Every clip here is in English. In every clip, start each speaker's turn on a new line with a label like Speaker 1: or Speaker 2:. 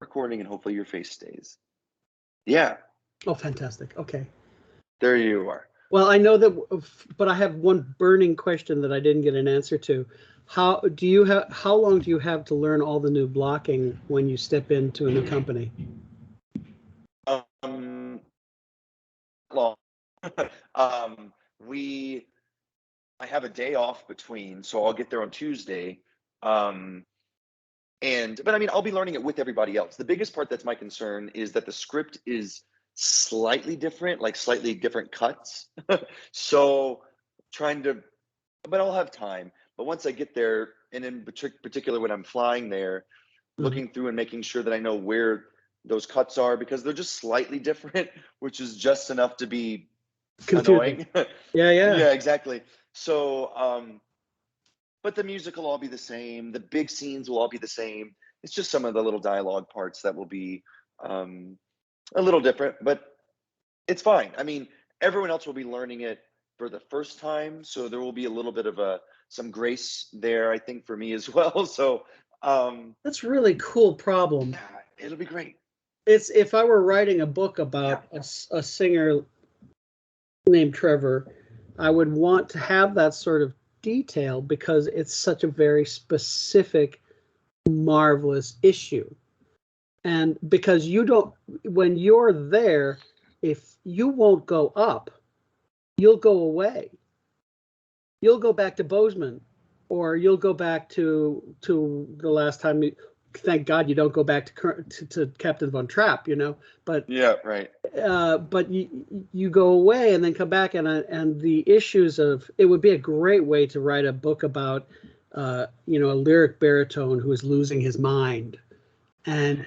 Speaker 1: recording, and hopefully your face stays. Yeah.
Speaker 2: Oh, fantastic. Okay.
Speaker 1: There you are.
Speaker 2: Well, I know that, but I have one burning question that I didn't get an answer to. How long do you have to learn all the new blocking when you step into a new company?
Speaker 1: Long. I have a day off between, so I'll get there on Tuesday. But I mean, I'll be learning it with everybody else. The biggest part that's my concern is that the script is slightly different, like slightly different cuts. So but I'll have time. But once I get there, and in particular when I'm flying there, looking through and making sure that I know where those cuts are, because they're just slightly different, which is just enough to be
Speaker 2: Confusing.
Speaker 1: annoying. Yeah, exactly. So, but the music will all be the same. The big scenes will all be the same. It's just some of the little dialogue parts that will be a little different, but it's fine. I mean, everyone else will be learning it for the first time, so there will be a little bit of some grace there, I think, for me as well. So
Speaker 2: that's a really cool problem.
Speaker 1: Yeah, it'll be great.
Speaker 2: It's if I were writing a book about a singer named Trevor, I would want to have that sort of detail because it's such a very specific, marvelous issue. And because when you're there, if you won't go up, you'll go away. You'll go back to Bozeman, or you'll go back to the last time. Thank God you don't go back to Captain Von Trapp, But
Speaker 1: yeah, right.
Speaker 2: But you go away and then come back, and the issues of it would be a great way to write a book about a lyric baritone who is losing his mind. And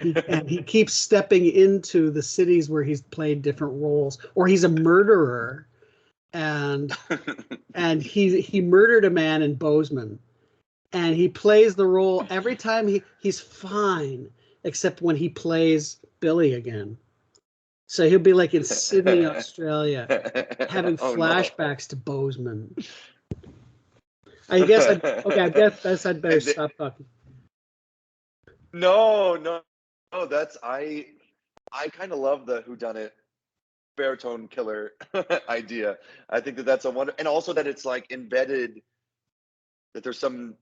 Speaker 2: he keeps stepping into the cities where he's played different roles, or he's a murderer, and he murdered a man in Bozeman, and he plays the role every time. He's fine except when he plays Billy again. So he'll be like in Sydney, Australia, having flashbacks to Bozeman. I guess I'd better stop talking.
Speaker 1: No. That's I kind of love the whodunit baritone killer idea. I think that's a wonder, and also that it's like embedded, that there's some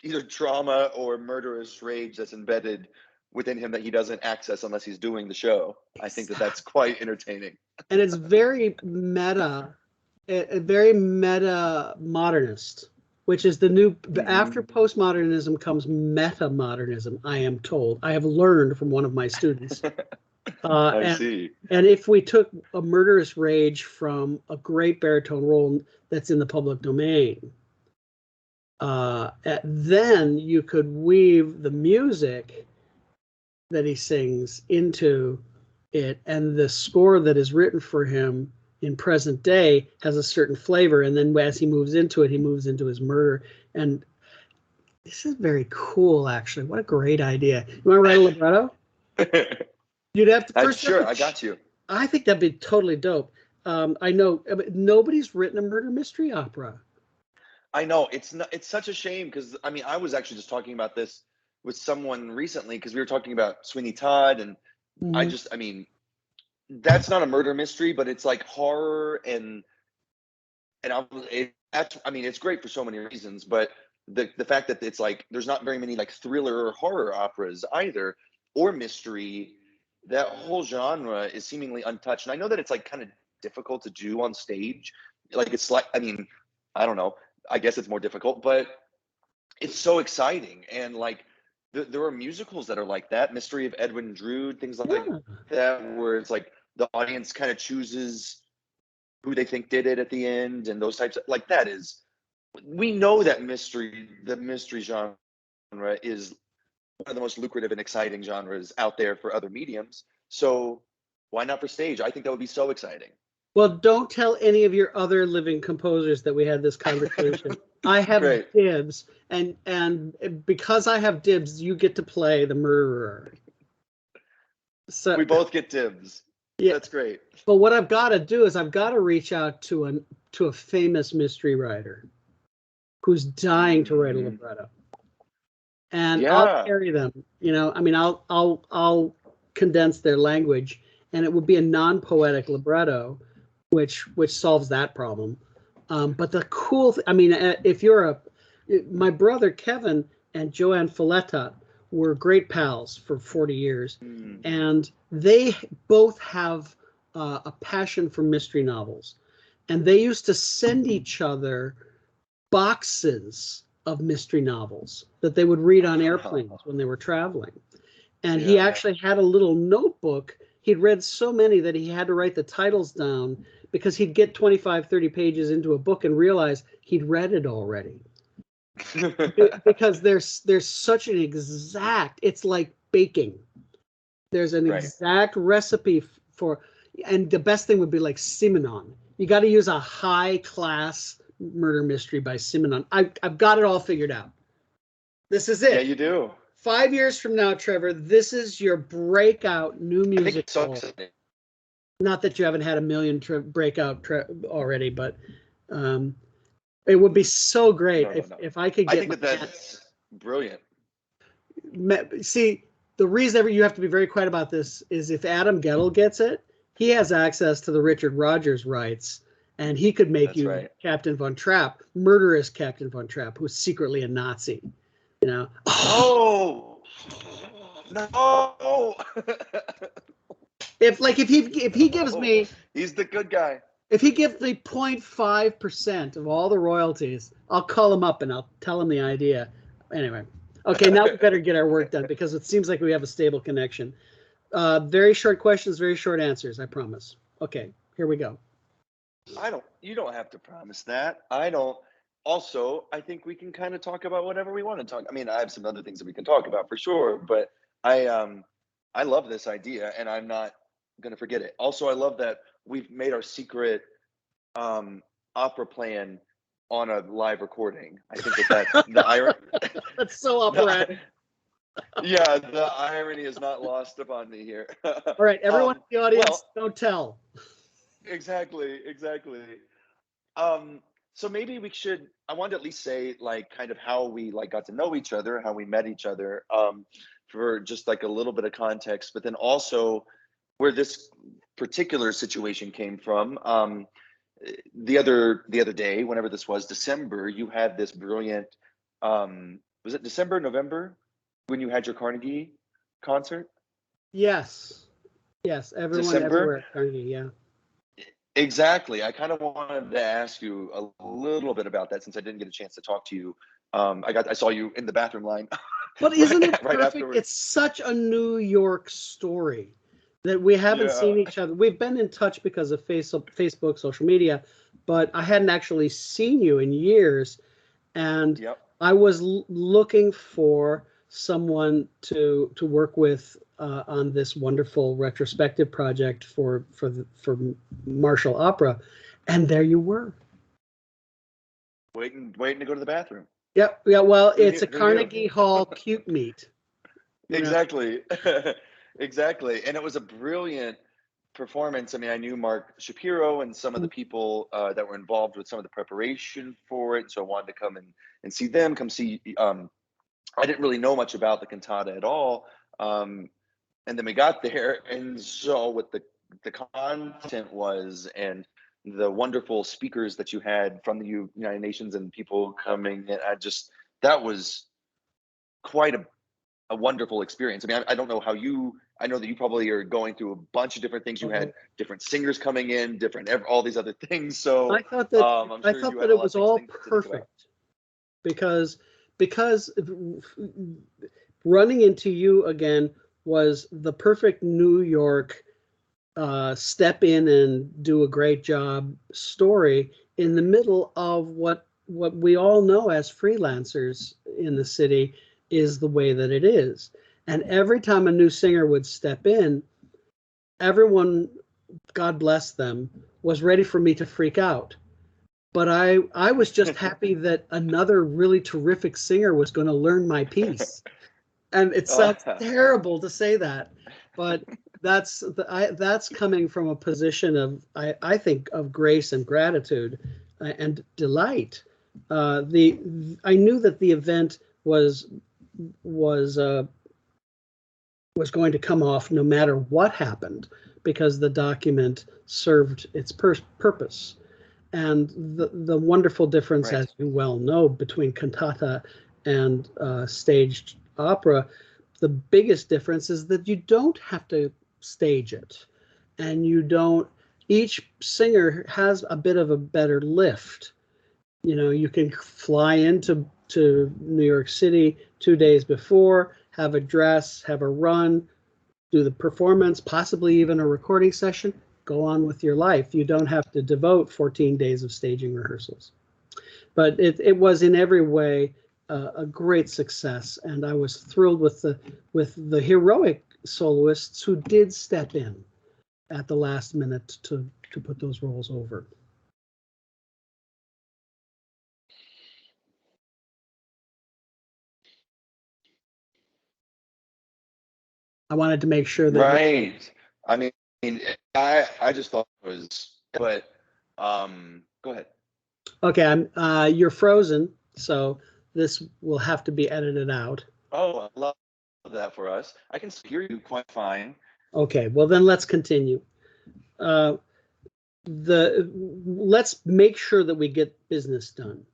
Speaker 1: either trauma or murderous rage that's embedded within him that he doesn't access unless he's doing the show. I think that's quite entertaining.
Speaker 2: And it's very meta, very meta modernist, which is the new, after postmodernism comes meta-modernism, I am told. I have learned from one of my students.
Speaker 1: I see.
Speaker 2: And if we took a murderous rage from a great baritone role that's in the public domain, then you could weave the music that he sings into it, and the score that is written for him in present day has a certain flavor, and then as he moves into it, he moves into his murder. And this is very cool, actually. What a great idea. You want to write a libretto? You'd have to
Speaker 1: sure, I got you.
Speaker 2: I think that'd be totally dope. I know nobody's written a murder mystery opera.
Speaker 1: I know, it's such a shame, because I mean, I was actually just talking about this with someone recently, because we were talking about Sweeney Todd, and I mean, that's not a murder mystery, but it's like horror, and I mean, it's great for so many reasons, but the fact that it's like there's not very many like thriller or horror operas either, or mystery. That whole genre is seemingly untouched, and I know that it's like kind of difficult to do on stage. Like it's like, I mean, I don't know. I guess it's more difficult, but it's so exciting. And like there are musicals that are like that, Mystery of Edwin Drood, things like that, where it's like the audience kind of chooses who they think did it at the end, and those types of, like, that is, we know that the mystery genre is one of the most lucrative and exciting genres out there for other mediums. So why not for stage? I think that would be so exciting.
Speaker 2: Well, don't tell any of your other living composers that we had this conversation. I have dibs, and because I have dibs, you get to play the murderer. So
Speaker 1: we both get dibs. Yeah, that's great.
Speaker 2: But what I've got to do is I've got to reach out to a famous mystery writer who's dying to write a libretto. and I'll
Speaker 1: Yeah.
Speaker 2: carry them. I mean, I'll condense their language, and it would be a non-poetic libretto, which solves that problem. But the cool, I mean, if you're my brother Kevin and Joanne Folletta were great pals for 40 years,
Speaker 1: Mm.
Speaker 2: and they both have a passion for mystery novels, and they used to send each other boxes of mystery novels that they would read on airplanes when they were traveling. And he
Speaker 1: Yeah.
Speaker 2: actually had a little notebook. He'd read so many that he had to write the titles down because he'd get 25, 30 pages into a book and realize he'd read it already. Because there's such an exact, it's like baking. There's an
Speaker 1: Right.
Speaker 2: exact recipe for, and the best thing would be like Simenon. You got to use a high class murder mystery by Simenon. I've got it all figured out. This is
Speaker 1: Yeah,
Speaker 2: it.
Speaker 1: you do.
Speaker 2: 5 years from now, Trevor, this is your breakout new
Speaker 1: I think it's so
Speaker 2: musical.
Speaker 1: exciting.
Speaker 2: Not that you haven't had a million breakout already, but it would be so great
Speaker 1: No.
Speaker 2: if I could
Speaker 1: I
Speaker 2: get
Speaker 1: think that's brilliant.
Speaker 2: See, the reason you have to be very quiet about this is if Adam Gettle gets it, he has access to the Richard Rogers rights, and he could make
Speaker 1: That's
Speaker 2: you
Speaker 1: right.
Speaker 2: Captain Von Trapp, murderous Captain Von Trapp, who's secretly a Nazi.
Speaker 1: Oh no!
Speaker 2: if he gives me,
Speaker 1: he's the good guy.
Speaker 2: if he gives me 0.5% of all the royalties, I'll call him up and I'll tell him the idea. Anyway, okay, now we better get our work done because it seems like we have a stable connection. Very short questions, very short answers, I promise. Okay, here we go.
Speaker 1: You don't have to promise that. I don't. Also, I think we can kind of talk about whatever we want to talk. I mean, I have some other things that we can talk about for sure, but I love this idea and I'm not going to forget it. Also, I love that we've made our secret opera plan on a live recording. I think that's the irony.
Speaker 2: That's so operatic.
Speaker 1: Yeah, the irony is not lost upon me here.
Speaker 2: All right, everyone in the audience, don't tell.
Speaker 1: Exactly. So maybe I wanted to at least say like kind of how we like got to know each other, how we met each other, for just like a little bit of context, but then also where this particular situation came from. The other day, whenever this was, December, you had this brilliant, was it December, November, when you had your Carnegie concert?
Speaker 2: Yes, everyone,
Speaker 1: December?
Speaker 2: everywhere, Carnegie, yeah.
Speaker 1: Exactly. I kind of wanted to ask you a little bit about that since I didn't get a chance to talk to you. I saw you in the bathroom line.
Speaker 2: But isn't it
Speaker 1: right
Speaker 2: perfect?
Speaker 1: afterwards.
Speaker 2: It's such a New York story that we haven't seen each other. We've been in touch because of Facebook, social media, but I hadn't actually seen you in years. And
Speaker 1: Yep.
Speaker 2: I was looking for someone to work with on this wonderful retrospective project for Marshall Opera, and there you were.
Speaker 1: Waiting to go to the bathroom.
Speaker 2: Yep. Yeah. Well, it's a Carnegie Hall cute meet.
Speaker 1: Exactly. Exactly. And it was a brilliant performance. I mean, I knew Mark Shapiro and some of the people that were involved with some of the preparation for it. So I wanted to come and see them, come see. I didn't really know much about the cantata at all. And then we got there and saw what the content was and the wonderful speakers that you had from the United Nations and people coming. And that was quite a wonderful experience. I mean, I don't know how I know that you probably are going through a bunch of different things. You had different singers coming in, all these other things. So
Speaker 2: I thought that
Speaker 1: I'm sure you had
Speaker 2: it
Speaker 1: a lot
Speaker 2: was
Speaker 1: of
Speaker 2: all
Speaker 1: things to
Speaker 2: perfect because running into you again was the perfect New York step in and do a great job story in the middle of what we all know as freelancers in the city is the way that it is. And every time a new singer would step in, everyone, God bless them, was ready for me to freak out. But I was just happy that another really terrific singer was going to learn my piece. And it sounds terrible to say that, but that's coming from a position of I think of grace and gratitude and delight. I knew that the event was was going to come off no matter what happened, because the document served its purpose. And the wonderful difference,
Speaker 1: Right.
Speaker 2: as you well know, between cantata and staged opera, the biggest difference is that you don't have to stage it, and you don't. Each singer has a bit of a better lift. You know, you can fly into New York City 2 days before, have a dress, have a run, do the performance, possibly even a recording session, go on with your life. You don't have to devote 14 days of staging rehearsals. But it was in every way a great success, and I was thrilled with the heroic soloists who did step in at the last minute to put those roles over. I wanted to make sure that
Speaker 1: Right. I mean, I just thought it was, but go ahead.
Speaker 2: Okay, you're frozen, so this will have to be edited out.
Speaker 1: Oh, I love that for us. I can hear you quite fine.
Speaker 2: Okay, well then let's continue. Let's make sure that we get business done.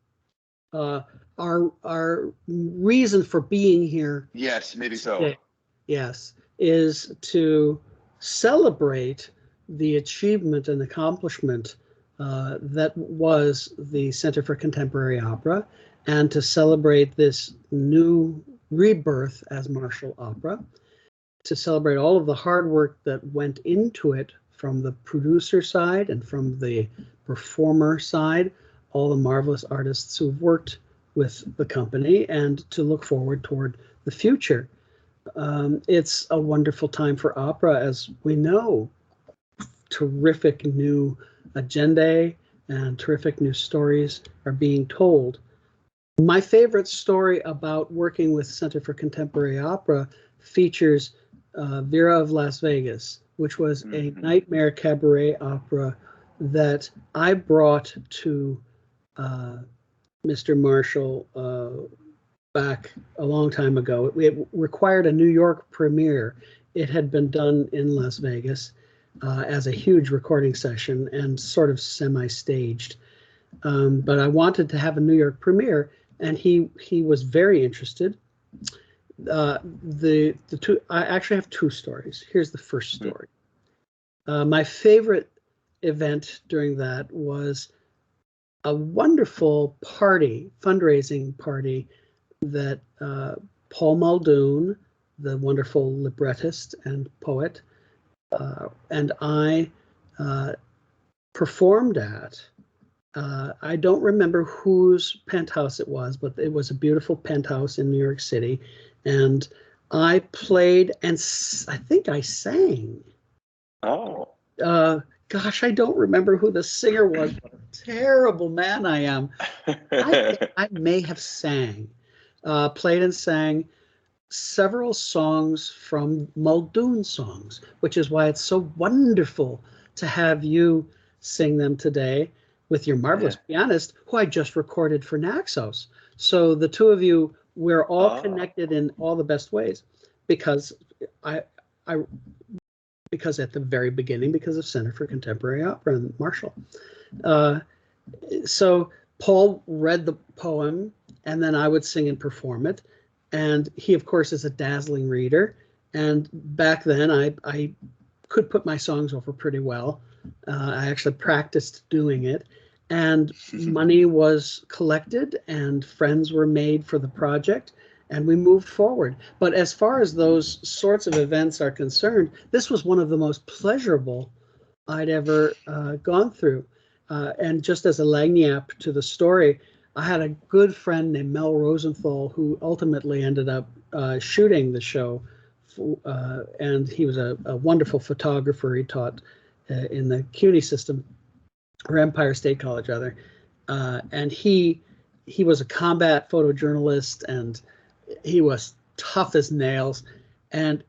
Speaker 2: Our reason for being here,
Speaker 1: Yes, maybe so.
Speaker 2: today, yes, is to celebrate the achievement and accomplishment that was the Center for Contemporary Opera, and to celebrate this new rebirth as martial opera, to celebrate all of the hard work that went into it from the producer side and from the performer side, all the marvelous artists who've worked with the company, and to look forward toward the future. It's a wonderful time for opera, as we know. Terrific new agendae and terrific new stories are being told. My favorite story about working with Center for Contemporary Opera features Vera of Las Vegas, which was a nightmare cabaret opera that I brought to Mr. Marshall back a long time ago. It required a New York premiere. It had been done in Las Vegas as a huge recording session and sort of semi-staged. But I wanted to have a New York premiere, and he was very interested. The two, I actually have two stories. Here's the first story. My favorite event during that was a wonderful party, fundraising party, that Paul Muldoon, the wonderful librettist and poet, and I performed at. I don't remember whose penthouse it was, but it was a beautiful penthouse in New York City. And I played, and I think I sang.
Speaker 1: Oh.
Speaker 2: Gosh, I don't remember who the singer was. What a terrible man I am. I may have played and sang several songs from Muldoon songs, which is why it's so wonderful to have you sing them today with your marvelous pianist, who I just recorded for Naxos. So the two of you, we're all connected in all the best ways, because because at the very beginning, because of Center for Contemporary Opera and Marshall. So Paul read the poem, and then I would sing and perform it. And he, of course, is a dazzling reader. And back then, I could put my songs over pretty well. I actually practiced doing it. And money was collected, and friends were made for the project, and we moved forward. But as far as those sorts of events are concerned, this was one of the most pleasurable I'd ever gone through. And just as a lagniappe to the story, I had a good friend named Mel Rosenthal, who ultimately ended up shooting the show. And he was a wonderful photographer. He taught in the CUNY system, or Empire State College, rather. And he was a combat photojournalist, and he was tough as nails. And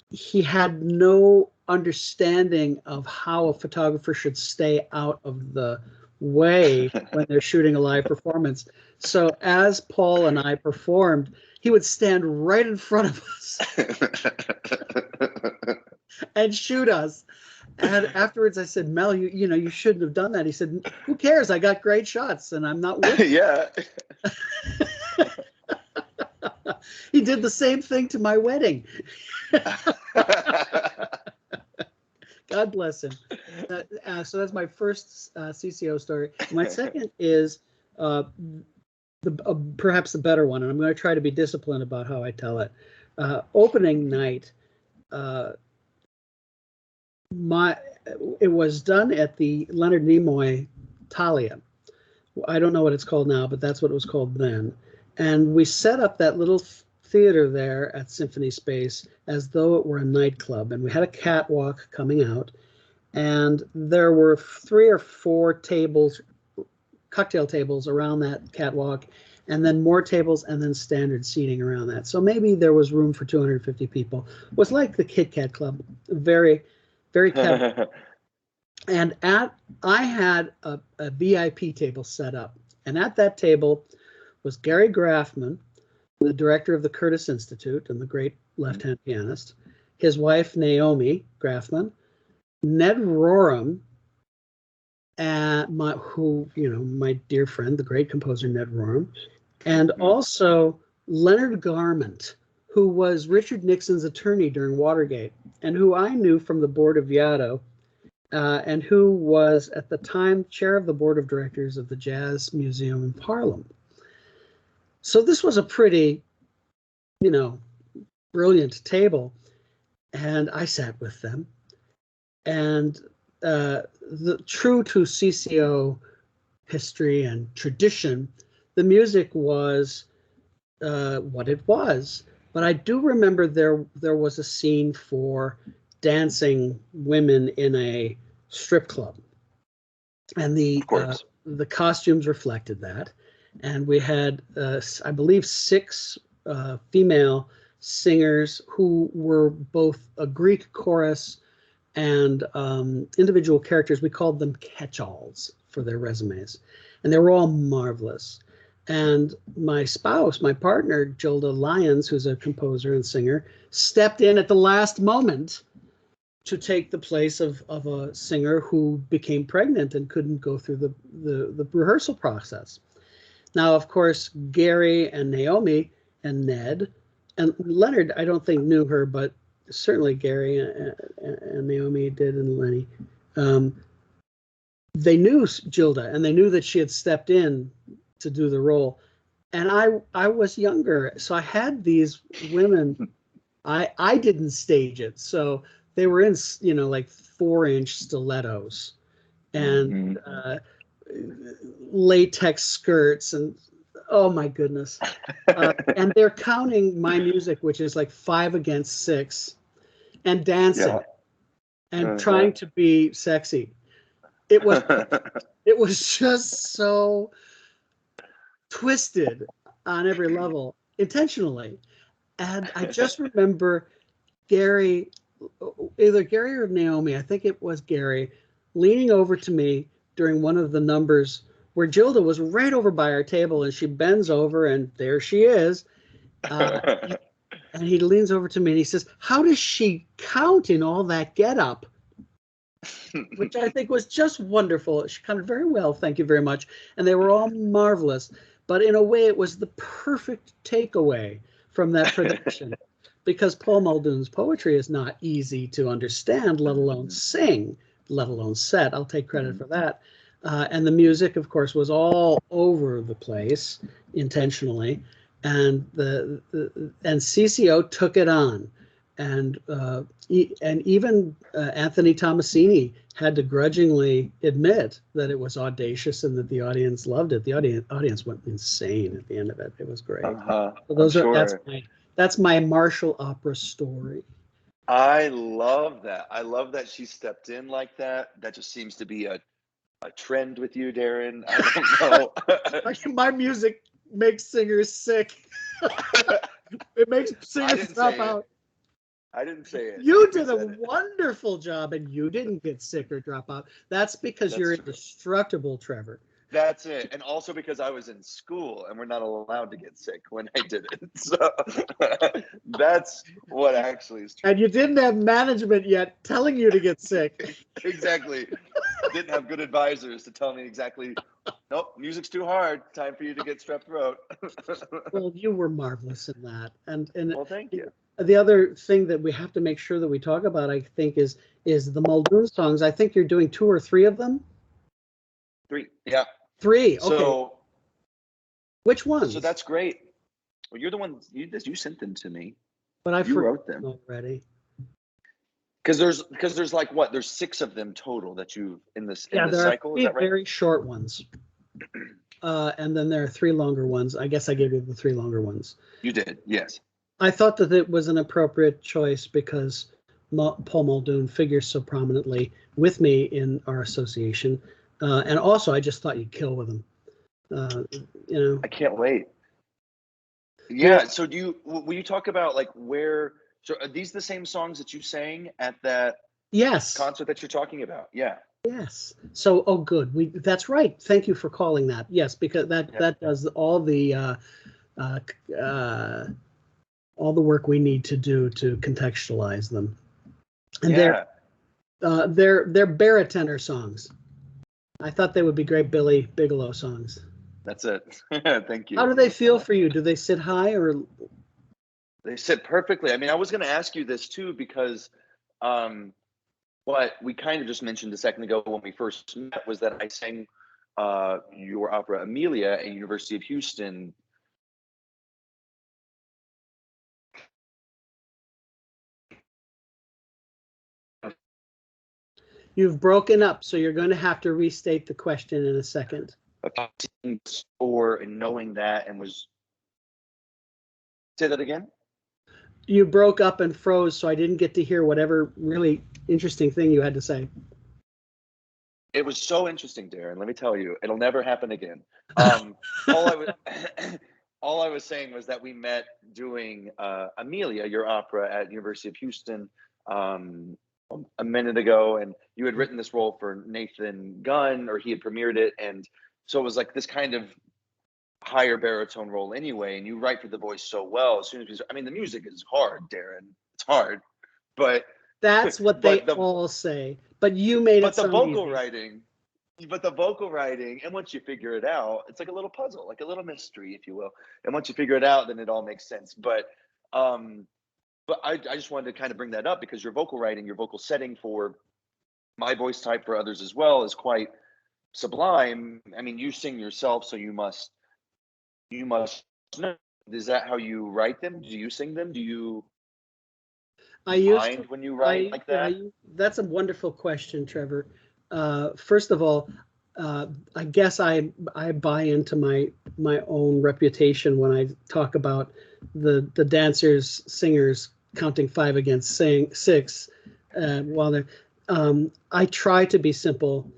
Speaker 2: he had no understanding of how a photographer should stay out of the way when they're shooting a live performance. So as Paul and I performed, he would stand right in front of us and shoot us. And afterwards I said, Mel, you shouldn't have done that. He said, who cares? I got great shots and I'm not with you.
Speaker 1: Yeah.
Speaker 2: He did the same thing to my wedding. God bless him. So that's my first CCO story. My second is perhaps the better one, and I'm going to try to be disciplined about how I tell it. Opening night, it was done at the Leonard Nimoy Thalia. I don't know what it's called now, but that's what it was called then. And we set up that little theater there at Symphony Space as though it were a nightclub, and we had a catwalk coming out, and there were 3 or 4 tables, cocktail tables around that catwalk, and then more tables, and then standard seating around that. So maybe there was room for 250 people. It was like the Kit Kat Club, very, very casual. And I had a VIP table set up, and at that table was Gary Graffman, the director of the Curtis Institute and the great left-hand pianist, his wife Naomi Graffman, Ned Rorem, my dear friend, the great composer Ned Rorem, and also Leonard Garment, who was Richard Nixon's attorney during Watergate, and who I knew from the board of Yaddo, and who was at the time chair of the board of directors of the Jazz Museum in Harlem. So this was a pretty, brilliant table, and I sat with them. And true to CCO history and tradition, the music was what it was. But I do remember there was a scene for dancing women in a strip club, and the costumes reflected that. And we had, I believe, 6 female singers who were both a Greek chorus and individual characters. We called them catch-alls for their resumes, and they were all marvelous. And my spouse, my partner, Gilda Lyons, who's a composer and singer, stepped in at the last moment to take the place of a singer who became pregnant and couldn't go through the rehearsal process. Now, of course, Gary and Naomi and Ned and Leonard, I don't think knew her, but certainly Gary and Naomi did, and Lenny. They knew Gilda, and they knew that she had stepped in to do the role. And I was younger, so I had these women. I didn't stage it, so they were in like 4-inch stilettos and latex skirts, and oh my goodness. And they're counting my music, which is like 5 against 6, and dancing and trying to be sexy. It was just so twisted on every level, intentionally. And I just remember Gary, either Gary or Naomi, I think it was Gary, leaning over to me during one of the numbers where Gilda was right over by our table, and she bends over, and there she is. And he leans over to me and he says, "How does she count in all that getup?" Which I think was just wonderful. She counted very well, thank you very much. And they were all marvelous. But in a way, it was the perfect takeaway from that production, because Paul Muldoon's poetry is not easy to understand, let alone sing, let alone set. I'll take credit for that. And the music, of course, was all over the place intentionally, and and CCO took it on, and even Anthony Tomasini had to grudgingly admit that it was audacious and that the audience loved it. The audience went insane at the end of it. It was great. So that's my Marshall opera story.
Speaker 1: I love that. I love that she stepped in like that. That just seems to be a trend with you, Daron. I don't know.
Speaker 2: My music makes singers sick. It makes singers drop out.
Speaker 1: I didn't say it.
Speaker 2: You did a wonderful job, and you didn't get sick or drop out. That's because you're indestructible, Trevor.
Speaker 1: That's it. And also because I was in school and we're not allowed to get sick when I did it. So that's what actually is true.
Speaker 2: And you didn't have management yet telling you to get sick.
Speaker 1: Exactly. Didn't have good advisors to tell me exactly, nope, music's too hard. Time for you to get strep throat.
Speaker 2: Well, you were marvelous in that. And
Speaker 1: well, thank you.
Speaker 2: The other thing that we have to make sure that we talk about, I think, is the Muldoon songs. I think you're doing 2 or 3 of them.
Speaker 1: 3, yeah.
Speaker 2: 3, okay.
Speaker 1: So,
Speaker 2: which ones?
Speaker 1: So that's great. Well, you're the one, you sent them to me.
Speaker 2: But
Speaker 1: you wrote them
Speaker 2: already.
Speaker 1: Because there's like what? There's 6 of them total that you've in this
Speaker 2: there
Speaker 1: cycle.
Speaker 2: Are
Speaker 1: is that right?
Speaker 2: Very short ones. And then there are 3 longer ones. I guess I gave you the 3 longer ones.
Speaker 1: You did, yes.
Speaker 2: I thought that it was an appropriate choice because Paul Muldoon figures so prominently with me in our association. And also, I just thought you'd kill with him.
Speaker 1: I can't wait. Yeah. So will you talk about like where? So are these the same songs that you sang at that concert that you're talking about? Yeah.
Speaker 2: Yes. So, oh, good. That's right. Thank you for calling that. Yes, because that does all the work we need to do to contextualize them. And they're baritone songs. I thought they would be great Billy Bigelow songs.
Speaker 1: That's it. Thank you.
Speaker 2: How do they feel for you? Do they sit high or?
Speaker 1: They sit perfectly. I mean, I was going to ask you this too because what we kind of just mentioned a second ago when we first met was that I sang your opera Amelia at University of Houston.
Speaker 2: You've broken up, so you're going to have to restate the question in a second.
Speaker 1: Score and knowing that and was. Say that again?
Speaker 2: You broke up and froze, so I didn't get to hear whatever really interesting thing you had to say.
Speaker 1: It was so interesting, Daron. Let me tell you, it'll never happen again. All I was saying was that we met doing Amelia, your opera, at University of Houston a minute ago, and you had written this role for Nathan Gunn, or he had premiered it, and so it was like this kind of higher baritone role anyway, and you write for the voice so well. As soon as the music is hard, Daron. It's hard, but
Speaker 2: that's what they all say. But you made it sound
Speaker 1: easy. But the vocal writing, and once you figure it out, it's like a little puzzle, like a little mystery, if you will. And once you figure it out, then it all makes sense. But I just wanted to kind of bring that up because your vocal writing, your vocal setting for my voice type, for others as well, is quite sublime. I mean, you sing yourself, so you must know. Is that how you write them? Do you sing them? Do you mind when you write like that?
Speaker 2: That's a wonderful question, Trevor. First of all, I guess I buy into my own reputation when I talk about the dancers, singers counting 5 against 6 while they're. I try to be simple,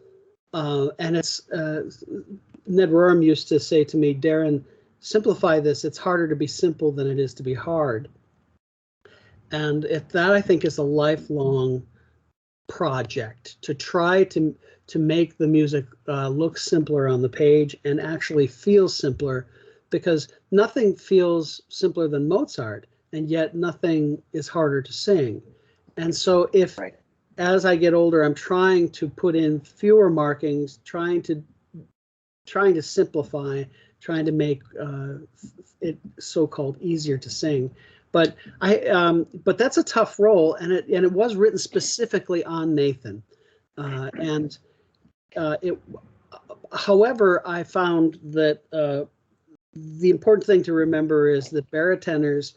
Speaker 2: and it's Ned Rorem used to say to me, Daron, simplify this. It's harder to be simple than it is to be hard. And that I think is a lifelong project to try to make the music look simpler on the page and actually feel simpler, because nothing feels simpler than Mozart, and yet nothing is harder to sing. And so if as I get older, I'm trying to put in fewer markings, trying to simplify, trying to make it so-called easier to sing. But but that's a tough role, and it was written specifically on Nathan, however, I found that the important thing to remember is that baritoners,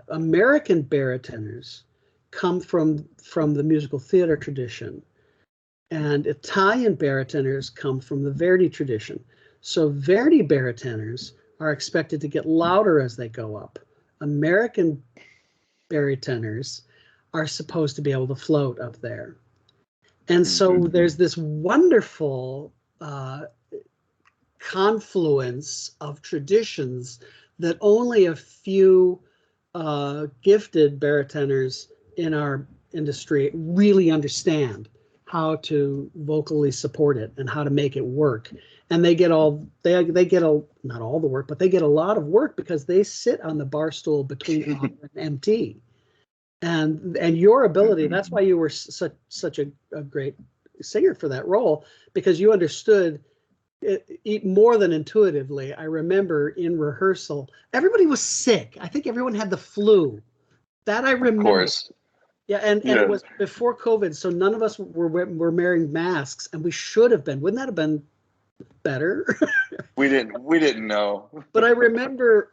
Speaker 2: American baritoners, come from the musical theater tradition, and Italian baritoners come from the Verdi tradition. So Verdi baritoners are expected to get louder as they go up. American baritoners are supposed to be able to float up there. And so there's this wonderful confluence of traditions that only a few gifted baritoners in our industry really understand how to vocally support it and how to make it work. And they get not all the work, but they get a lot of work because they sit on the bar stool between R and MT. And your ability, that's why you were such a great singer for that role, because you understood it more than intuitively. I remember in rehearsal, everybody was sick. I think everyone had the flu. That I remember.
Speaker 1: Of course.
Speaker 2: Yeah, and it was before COVID, so none of us were wearing masks, and we should have been. Wouldn't that have been better?
Speaker 1: We didn't know.
Speaker 2: But I remember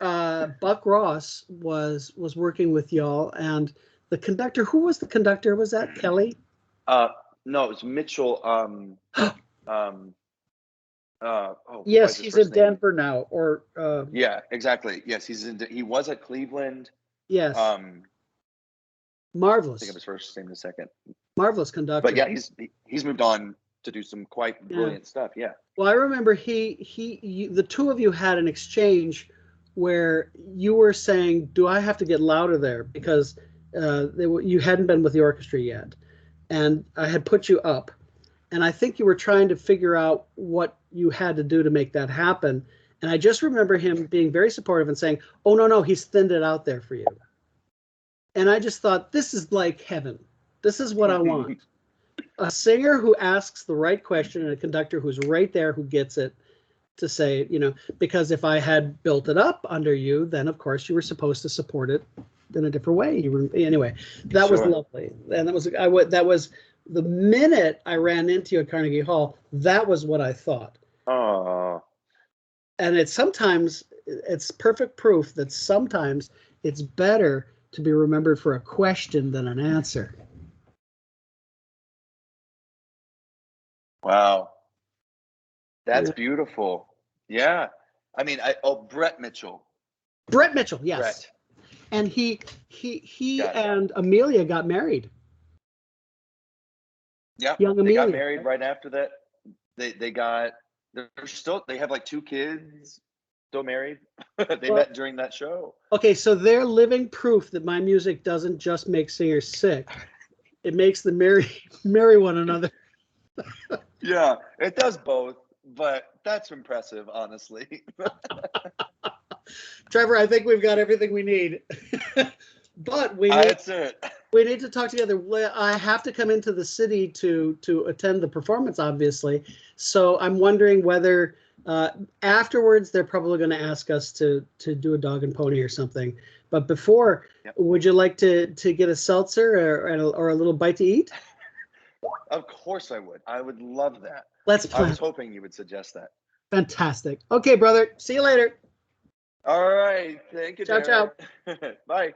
Speaker 2: Buck Ross was working with y'all, and the conductor. Who was the conductor? Was that Kelly?
Speaker 1: No, it was Mitchell.
Speaker 2: Yes, he's in Denver now. Or
Speaker 1: yeah, exactly. Yes, he was at Cleveland.
Speaker 2: Yes. Marvelous.
Speaker 1: I think of his first name in a second.
Speaker 2: Marvelous conductor.
Speaker 1: But yeah, he's moved on to do some quite brilliant stuff. Yeah.
Speaker 2: Well, I remember the two of you had an exchange where you were saying, "Do I have to get louder there?" Because you hadn't been with the orchestra yet, and I had put you up, and I think you were trying to figure out what you had to do to make that happen. And I just remember him being very supportive and saying, "Oh no, he's thinned it out there for you." And I just thought, this is like heaven. This is what I want. A singer who asks the right question and a conductor who's right there who gets it to say, because if I had built it up under you, then of course you were supposed to support it in a different way. Anyway, that was lovely. And that was the minute I ran into you at Carnegie Hall, that was what I thought.
Speaker 1: Oh.
Speaker 2: And it's perfect proof that sometimes it's better to be remembered for a question than an answer.
Speaker 1: Wow. That's beautiful. Yeah. I mean, Brett Mitchell.
Speaker 2: Brett Mitchell, yes.
Speaker 1: Brett.
Speaker 2: And he and Amelia got married.
Speaker 1: Yeah.
Speaker 2: Young
Speaker 1: They
Speaker 2: Amelia.
Speaker 1: got married right after that. They have like 2 kids, still married. They met during that show.
Speaker 2: Okay, so they're living proof that my music doesn't just make singers sick. It makes them marry one another.
Speaker 1: Yeah, it does both, but that's impressive, honestly.
Speaker 2: Trevor, I think we've got everything we need. But
Speaker 1: that's it.
Speaker 2: We need to talk together. I have to come into the city to attend the performance, obviously. So I'm wondering whether afterwards they're probably going to ask us to do a dog and pony or something. But before, would you like to get a seltzer or a little bite to eat?
Speaker 1: Of course I would. I would love that.
Speaker 2: Let's plan.
Speaker 1: I was hoping you would suggest that.
Speaker 2: Fantastic. Okay, brother. See you later.
Speaker 1: All right. Thank you.
Speaker 2: Ciao,
Speaker 1: Daron. Bye.